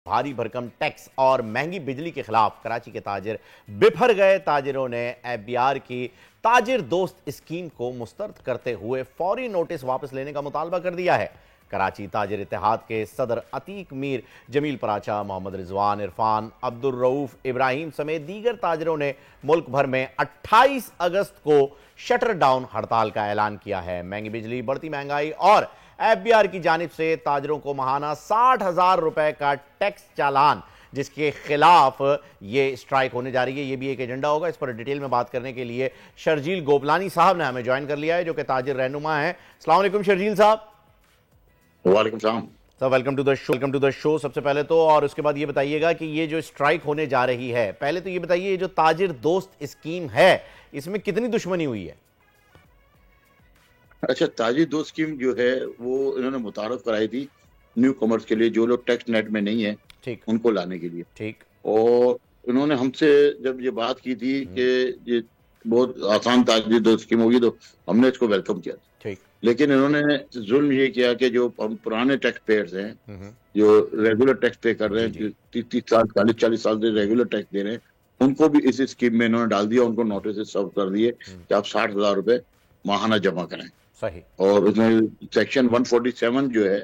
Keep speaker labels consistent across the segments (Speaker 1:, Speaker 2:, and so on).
Speaker 1: भारी भरकम टैक्स और महंगी बिजली के खिलाफ कराची के ताजिर बिफर गए। ताजिरों ने एफबीआर की ताजिर दोस्त स्कीम को मुस्तरद करते हुए फौरी नोटिस वापस लेने का मुतालबा कर दिया है। कराची ताजिर इत्तेहाद के सदर अतीक मीर, जमील पराचा, मोहम्मद रिजवान, इरफान, अब्दुल रऊफ इब्राहिम समेत दीगर ताजिरों ने मुल्क भर में 28 अगस्त को शटर डाउन हड़ताल का ऐलान किया है। महंगी बिजली, बढ़ती महंगाई और एफबीआर की जानिब से ताजिरों को माहाना 60,000 रुपए का टैक्स चालान, जिसके खिलाफ ये स्ट्राइक होने जा रही है, ये भी एक एजेंडा होगा। इस पर डिटेल में बात करने के लिए शर्जील गोपलानी साहब ने हमें ज्वाइन कर लिया है, जो कि ताजिर रहनुमा है। अस्सलाम वालेकुम शर्जील साहब।
Speaker 2: वालेकुम सलाम
Speaker 1: sir, welcome to the show. सबसे पहले तो, और उसके बाद ये बताइएगा कि ये जो स्ट्राइक होने जा रही है, पहले तो ये बताइए, ये जो ताजिर दोस्त स्कीम है, इसमें कितनी दुश्मनी हुई है?
Speaker 2: अच्छा, ताजिर दोस्त स्कीम जो है वो इन्होंने मुतारफ कराई थी न्यू कॉमर्स के लिए, जो लोग टैक्स नेट में नहीं है,
Speaker 1: ठीक,
Speaker 2: उनको लाने के लिए।
Speaker 1: ठीक। और
Speaker 2: इन्होंने हमसे जब ये बात की थी कि ये बहुत आसान ताजिर दोस्त स्कीम होगी, तो हमने इसको वेलकम किया,
Speaker 1: ठीक।
Speaker 2: लेकिन इन्होंने जुल्म ये किया कि जो हम पुराने टैक्स पेयर्स हैं, जो रेगुलर टैक्स पे कर रहे हैं, 30 साल 40 साल से रेगुलर टैक्स दे रहे हैं, उनको भी इस स्कीम में इन्होंने डाल दिया। उनको नोटिस सर्व कर दिए कि आप 60,000 रुपए माहाना जमा करें।
Speaker 1: सही।
Speaker 2: और उसमें सेक्शन 147 जो है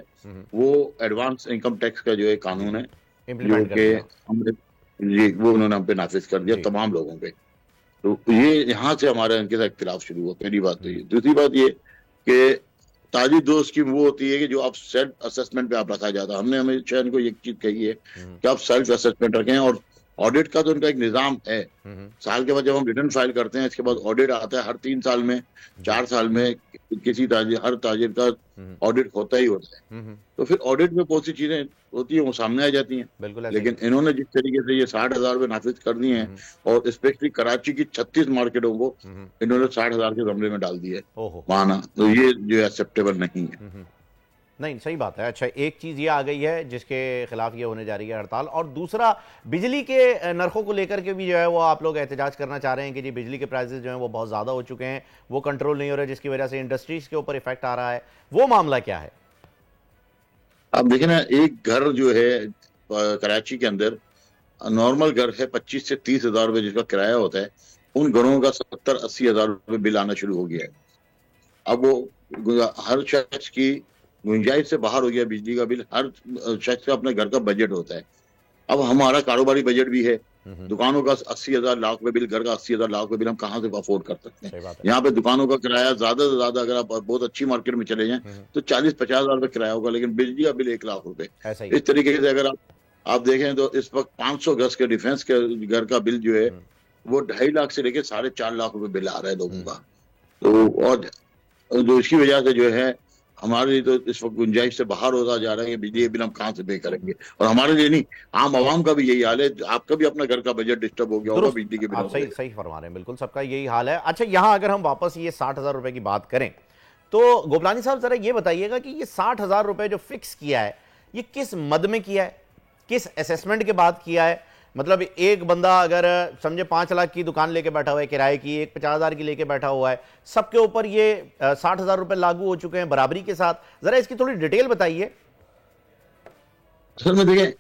Speaker 2: वो एडवांस इनकम टैक्स का जो है कानून है, जो कि वो उन्होंने हम पे नाफिज कर दिया तमाम लोगों पे। तो ये यहाँ से हमारा इनके साथ इख्तिलाफ शुरू हुआ। पहली बात तो ये। दूसरी बात ये कि ताजिर दोस्त स्कीम वो होती है कि जो आप सेल्फ असेसमेंट पे आप रखा जाता है। हमने हमेशा इनको एक चीज कही है कि आप सेल्फ असेसमेंट रखें, और ऑडिट का तो उनका एक निजाम है। साल के बाद जब हम रिटर्न फाइल करते हैं, इसके बाद ऑडिट आता है। हर 3 साल में, 4 साल में किसी हर ताजिर का ऑडिट होता ही होता है। तो फिर ऑडिट में बहुत सी चीजें होती है, वो सामने आ जाती हैं। लेकिन इन्होंने जिस तरीके से ये 60,000 रुपए नाफिज कर दिए हैं, और स्पेशली कराची की 36 मार्केटों को इन्होंने 60,000 के कमरे में डाल दिए माना, तो ये जो एक्सेप्टेबल नहीं है।
Speaker 1: नहीं, सही बात है। अच्छा, एक चीज़ ये आ गई है जिसके खिलाफ ये होने जा रही है हड़ताल, और दूसरा बिजली के नरखों को लेकर के भी जो है वो आप लोग एहतजाज करना चाह रहे हैं कि जी बिजली के प्राइसेस जो हैं वो बहुत ज़्यादा हो चुके हैं, वो कंट्रोल नहीं हो रहे, जिसकी वजह से इंडस्ट्रीज के ऊपर इफेक्ट आ रहा है। वो मामला क्या है?
Speaker 2: आप देखें ना, एक घर जो है कराची के अंदर, नॉर्मल घर है 25 से 30,000 रुपए जिसका किराया होता है, उन घरों का 70-80 हजार रुपए बिल आना शुरू हो गया है। अब वो हर शख्स की गुंजाइश से बाहर हो गया बिजली का बिल। हर शख्स का अपने घर का बजट होता है। अब हमारा कारोबारी बजट भी है, दुकानों का 80,000 लाख रुपए बिल, घर का 80,000 लाख रुपए बिल हम कहाँ से अफोर्ड कर सकते हैं? यहाँ पे दुकानों का किराया ज्यादा से ज्यादा, अगर आप बहुत अच्छी मार्केट में चले जाएं तो 40-50 हजार रुपए किराया होगा, लेकिन बिजली का बिल 1 लाख रुपए। इस तरीके से अगर आप देखें तो इस वक्त 500 गज के डिफेंस के घर का बिल जो है वो 2.5 लाख से लेकर 4.5 लाख रुपए बिल आ रहा है लोगों का। तो और जो इसकी वजह से जो है हमारे लिए तो इस वक्त गुंजाइश से बाहर होता जा रहा है। बिजली बिल हम कहाँ से पे करेंगे? और हमारे लिए नहीं, आम आवाम का भी यही हाल है। आपका भी अपना घर का बजट डिस्टर्ब हो गया होगा बिजली के बिल।
Speaker 1: आप सही फरमा रहे हैं, बिल्कुल सबका यही हाल है। अच्छा, यहाँ अगर हम वापस ये 60,000 रुपए की बात करें, तो गोपलानी साहब जरा ये बताइएगा कि ये 60,000 रुपए जो फिक्स किया है, ये किस मद में किया है, किस असेसमेंट के बाद किया है? मतलब एक बंदा अगर समझे 5 लाख की दुकान लेके बैठा हुआ है किराए की, एक 50,000 की लेके बैठा हुआ है, सबके ऊपर ये 60,000 रुपए लागू हो चुके हैं बराबरी के साथ। जरा इसकी थोड़ी डिटेल बताइए।
Speaker 2: असल में देखें,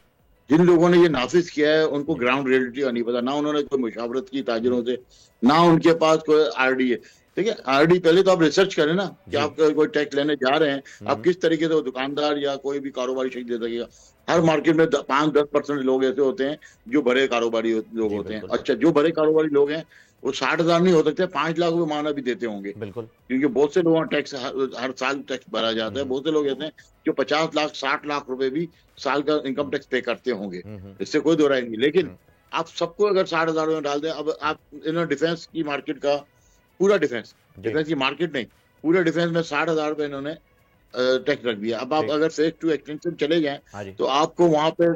Speaker 2: जिन लोगों ने ये नाफिज किया है उनको ग्राउंड रियलिटी का नहीं पता। ना उन्होंने कोई मुशावरत की ताजिरों से, ना उनके पास कोई आरडी है। देखिए, आरडी पहले तो आप रिसर्च करें ना कि आप कोई टैक्स लेने जा रहे हैं, आप किस तरीके से दुकानदार या कोई भी कारोबारी शख्स दे सकेगा। हर मार्केट में 5-10% लोग ऐसे होते हैं जो बड़े कारोबारी लोग होते हैं। अच्छा, जो बड़े कारोबारी लोग हैं वो 60,000 नहीं हो सकते, 5 लाख रुपए माना भी देते होंगे, क्योंकि बहुत से लोगों का टैक्स हर साल टैक्स भरा जाता है। बहुत से लोग ऐसे हैं जो 50 लाख 60 लाख रुपए भी साल का इनकम टैक्स पे करते होंगे, इससे कोई दो राय नहीं। लेकिन आप सबको अगर 60,000 रुपए डाल दें, अब आप इन्होंने डिफेंस की मार्केट का पूरा डिफेंस की मार्केट नहीं, पूरे डिफेंस में 60,000 रुपए इन्होंने टैक्स रख दिया। अब आप अगर फेज 2 एक्सटेंशन चले जाएं तो आपको वहां पे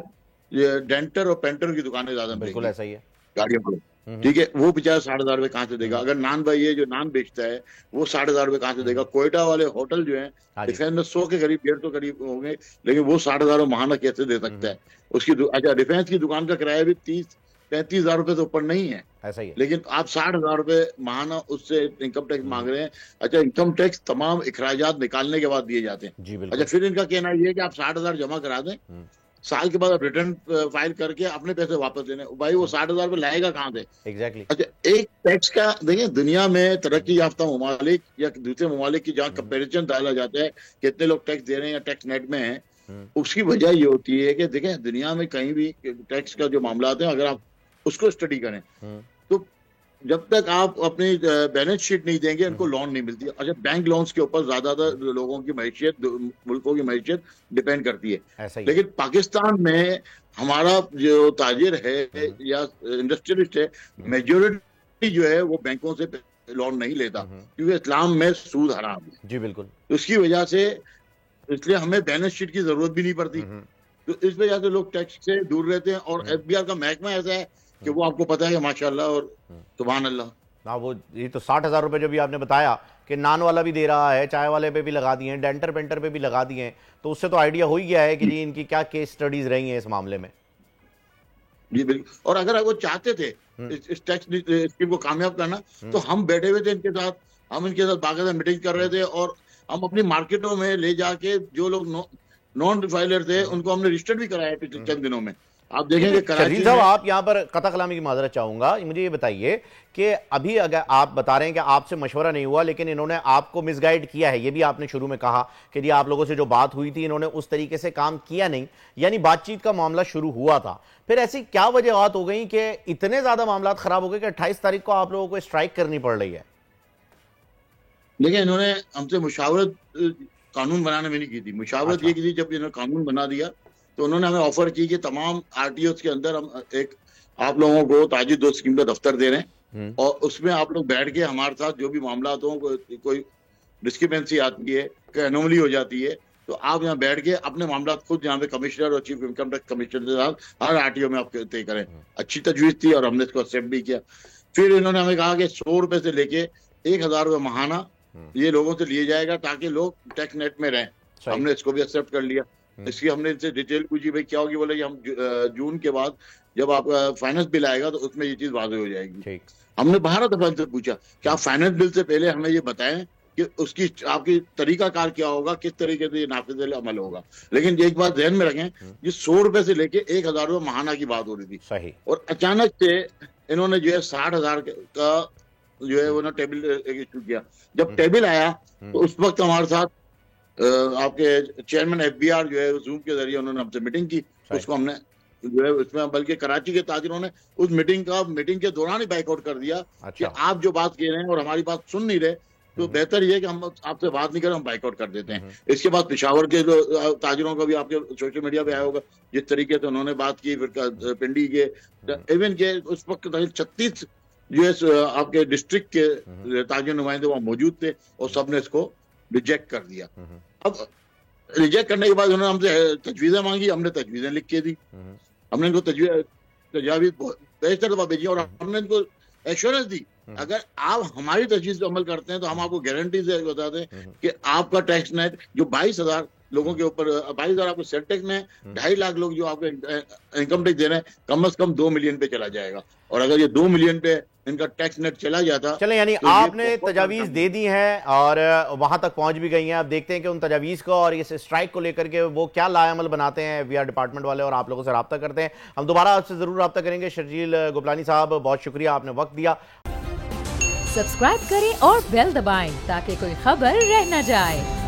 Speaker 2: डेंटर और पेंटर की दुकानें ज्यादा
Speaker 1: बिल्कुल ऐसा ही है
Speaker 2: गाड़ियों को। ठीक है, वो बेचारा 60,000 रुपए कहाँ से देगा? अगर नान भाई है जो नान बेचता है, वो 60,000 रुपए कहाँ से देगा? कोयटा वाले होटल जो है डिफेंस में 100 के करीब 150 करीब होंगे, लेकिन वो 60,000 माहाना कैसे दे सकता है? उसकी अच्छा, डिफेंस की दुकान का किराया भी 30-35 हजार रुपए तो ऊपर नहीं है,
Speaker 1: ऐसा ही है।
Speaker 2: लेकिन आप 60,000 रुपए माहाना उससे इनकम टैक्स मांग रहे हैं। अच्छा, इनकम टैक्स तमाम इखराजात निकालने के बाद दिए जाते हैं। अच्छा, फिर इनका कहना यह है कि आप 60,000 जमा करा दें साल के बाद आप रिटर्न फाइल करके अपने पैसे वापस देने, भाई वो 60,000 रुपये लाएगा कहाँ से?
Speaker 1: एग्जैक्टली।
Speaker 2: अच्छा, एक टैक्स का देखिए, दुनिया में तरक्की याफ्ता ममालिक या दूसरे ममालिक की जहाँ कंपेरिजन डाला जाता है कितने लोग टैक्स दे रहे हैं या टैक्स नेट में है, उसकी वजह ये होती है कि देखिए दुनिया में कहीं भी टैक्स का जो मामला है, अगर आप उसको स्टडी करें तो जब तक आप अपनी बैलेंस शीट नहीं देंगे इनको लोन नहीं मिलती। अच्छा, बैंक लोन्स के ऊपर ज्यादातर लोगों की मैशियत, मुल्कों की मैशियत डिपेंड करती है, लेकिन पाकिस्तान में हमारा जो ताजिर है या इंडस्ट्रियलिस्ट है, मेजोरिटी जो है वो बैंकों से लोन नहीं लेता, क्योंकि इस्लाम में सूद हराम है।
Speaker 1: जी बिल्कुल।
Speaker 2: उसकी वजह से इसलिए हमें बैलेंस शीट की जरूरत भी नहीं पड़ती, तो इस वजह से लोग टैक्स से दूर रहते हैं। और एफबीआर का महकमा ऐसा है कि वो आपको पता है माशाल्लाह और सुभान अल्लाह।
Speaker 1: हाँ, वो ये तो 60,000 रुपये जो भी आपने बताया कि नान वाला भी दे रहा है, चाय वाले पे भी लगा दिए हैं, डेंटर पेंटर पे भी लगा दिए हैं, तो उससे तो आइडिया हो ही गया है कि जी इनकी क्या केस स्टडीज रही हैं इस मामले में।
Speaker 2: जी बिल्कुल। और अगर वो चाहते थे इस टैक्स स्कीम को कामयाब करना, तो हम बैठे हुए थे इनके साथ, हम इनके साथ बाकायदा मीटिंग कर रहे थे और हम अपनी मार्केटों में ले जाके जो लोग नॉन रिफाइलर थे उनको हमने रजिस्टर्ड भी कराया पिछले चंद दिनों में। आप देखेंगे कराची
Speaker 1: साहब, आप यहाँ पर कता कलामी की माजरत चाहूंगा, मुझे ये बताइए कि अभी अगर आप बता रहे हैं कि आपसे मशवरा नहीं हुआ लेकिन इन्होंने आपको मिसगाइड किया है, ये भी आपने शुरू में कहा कि जी आप लोगों से जो बात हुई थी इन्होंने उस तरीके से काम किया नहीं, यानी बातचीत का मामला शुरू हुआ था, फिर ऐसी क्या वजह हो गई कि इतने ज्यादा मामला खराब हो गए कि 28 तारीख को आप लोगों को स्ट्राइक करनी पड़ रही है?
Speaker 2: देखिए, इन्होंने हमसे मुशावरत कानून बनाने में नहीं की थी, मुशावरत ये की थी जब इन्होंने कानून बना दिया तो उन्होंने हमें ऑफर की कि तमाम आरटीओ के अंदर हम एक आप लोगों को ताजिर दोस्त स्कीम का दफ्तर दे रहे हैं और उसमें आप लोग बैठ के हमारे साथ जो भी मामला हो, कोई डिस्क्रिपेंसी आती है, कोई एनोमली हो जाती है, तो आप यहाँ बैठ के अपने मामला खुद यहाँ पे कमिश्नर और चीफ इनकम टैक्स कमिश्नर के साथ हर आरटीओ में आप तय करें। अच्छी तजवीज थी और हमने इसको एक्सेप्ट भी किया। फिर इन्होंने हमें कहा कि 100 रुपए से लेके 1,000 रुपये महाना ये लोगों से लिए जाएगा ताकि लोग टैक्स नेट में रहें। हमने इसको भी एक्सेप्ट कर लिया। इसकी हमने इनसे डिटेल पूछी, भाई क्या होगी, बोले हम जून के बाद जब आपका फाइनेंस बिल आएगा तो उसमें ये चीज वाज़ेह हो जाएगी। हमने 12 दफा इनसे पूछा कि आप फाइनेंस बिल से पहले हमें ये बताएं कि उसकी आपकी तरीकाकार क्या होगा, किस तरीके से ये नाफिज अमल होगा। लेकिन एक बात ध्यान में रखें, ये 100 रुपए से लेके 1,000 रुपये महाना की बात हो रही थी।
Speaker 1: सही। और
Speaker 2: अचानक से इन्होंने जो है 60,000 का जो है वो ना टेबल इशू किया। जब टेबल आया तो उस वक्त हमारे साथ आपके चेयरमैन एफबीआर जो है जूम के जरिए उन्होंने हमसे मीटिंग की, उसको हमने जो है उसमें बल्कि कराची के ताजिरों ने उस मीटिंग के दौरान ही बाइकआउट कर दिया कि आप जो बात कह रहे हैं और हमारी बात सुन नहीं रहे तो बेहतर ये कि हम आपसे बात नहीं करें, हम बाइकआउट कर देते हैं। इसके बाद पेशावर के जो ताजिरों का भी आपके सोशल मीडिया पे आया होगा जिस तरीके से उन्होंने बात की, फिर पिंडी के इवन के उस वक्त 36 जो है आपके डिस्ट्रिक्ट के ताजिर नुमाइंदे वहां मौजूद थे और सबने इसको रिजेक्ट कर दिया। अब रिजेक्ट करने के बाद उन्होंने हमसे तजवीजें मांगी, हमने तजवीजें लिख के दी, हमने इनको तजावीज बेहतर दफा भेजी और हमने इनको एश्योरेंस दी अगर आप हमारी तजवीज पे अमल करते हैं तो हम आपको गारंटी से बता दें कि आपका टैक्स नेट जो 22,000 लोगों के ऊपर 22,000 आपको सेल टैक्स में 2.5 लाख लोग जो आपको इनकम टैक्स दे रहे हैं, कम से कम 2 मिलियन पे चला जाएगा। और अगर ये 2 मिलियन पे इनका टैक्स नेट चला जाता,
Speaker 1: चले यानी तो आपने तजावीज दे दी हैं और वहां तक पहुंच भी गई हैं। अब देखते हैं कि उन तजावीज को और इस स्ट्राइक को लेकर के वो क्या लाएअमल बनाते हैं वीआर डिपार्टमेंट वाले, और आप लोगों से रब्ता करते हैं। हम दोबारा आपसे जरूर रब्ता करेंगे। शर्जील गोपलानी साहब, बहुत शुक्रिया, आपने वक्त दिया।
Speaker 3: सब्सक्राइब करें और बेल दबाएं ताकि कोई खबर रह न जाए।